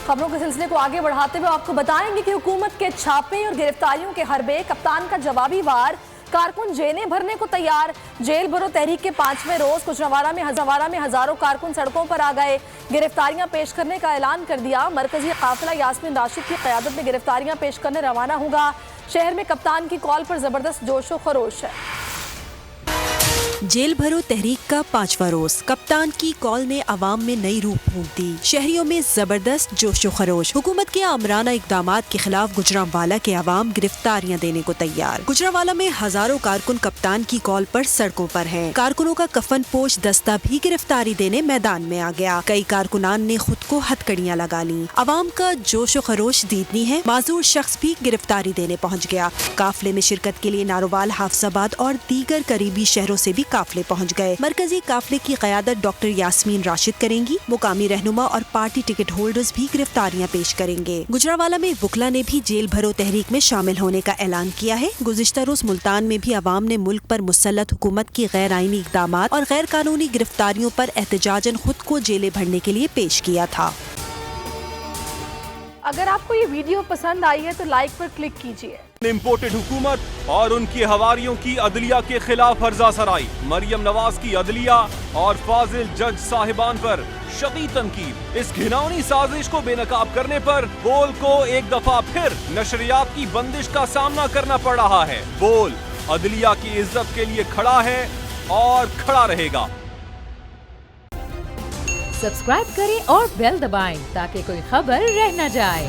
खबरों के सिलसिले को आगे बढ़ाते हुए आपको बताएंगे कि हुकूमत के छापे और गिरफ्तारियों के हरबे, कप्तान का जवाबी वार, कारकुन जेलें भरने को तैयार। जेल भरो तहरीक के 5वें रोज गुजरांवाला में हजारों कारकुन सड़कों पर आ गए। गिरफ्तारियां पेश करने का ऐलान कर दिया। मरकजी काफिला यास्मीन राशिद की क़यादत में गिरफ्तारियां पेश करने रवाना होगा। शहर में कप्तान की कॉल पर जबरदस्त जोशो खरोश है। जेल भरो तहरीक का 5वां रोज, कप्तान की कॉल ने अवाम में नई रूह फूंक दी। शहरियों में जबरदस्त जोशो खरोश। हुकूमत के आमराना इकदामात के खिलाफ गुजरांवाला के अवाम गिरफ्तारियां देने को तैयार। गुजरांवाला में हजारों कारकुन कप्तान की कॉल पर सड़कों पर हैं। कारकुनों का कफन पोश दस्ता भी गिरफ्तारी देने मैदान में आ गया। कई कारकुनान ने खुद को हथकड़ियां लगा ली। अवाम का जोशो खरोश दीदनी है। माजूर शख्स भी गिरफ्तारी देने पहुँच गया। काफिले में शिरकत के लिए नारोवाल, हाफजाबाद और दीगर करीबी शहरों से भी काफिले पहुंच गए। मरकजी काफिले की क़यादत डॉक्टर यास्मीन राशिद करेंगी। मुकामी रहनुमा और पार्टी टिकट होल्डर्स भी गिरफ्तारियां पेश करेंगे। गुजरांवाला में वकला ने भी जेल भरो तहरीक में शामिल होने का ऐलान किया है। गुज़िश्ता रोज मुल्तान में भी अवाम ने मुल्क पर मुसल्लत हुकूमत की गैर आईनी इक़दामात और गैर कानूनी गिरफ्तारियों पर एहतजाजन खुद को जेलें भरने के लिए पेश किया था। अगर आपको ये वीडियो पसंद आई है तो लाइक पर क्लिक कीजिए। इम्पोर्टेड हुकूमत और उनकी हवारियों की अदलिया के खिलाफ हर्जा सराई। मरियम नवाज की अदलिया और फाजिल जज साहिबान पर शदीद तनकीद। इस घिनौनी साजिश को बेनकाब करने पर बोल को एक दफा फिर नशरियात की बंदिश का सामना करना पड़ रहा है। बोल अदलिया की इज्जत के लिए खड़ा है और खड़ा रहेगा। सब्सक्राइब करें और बेल दबाएं ताकि कोई खबर रह न जाए।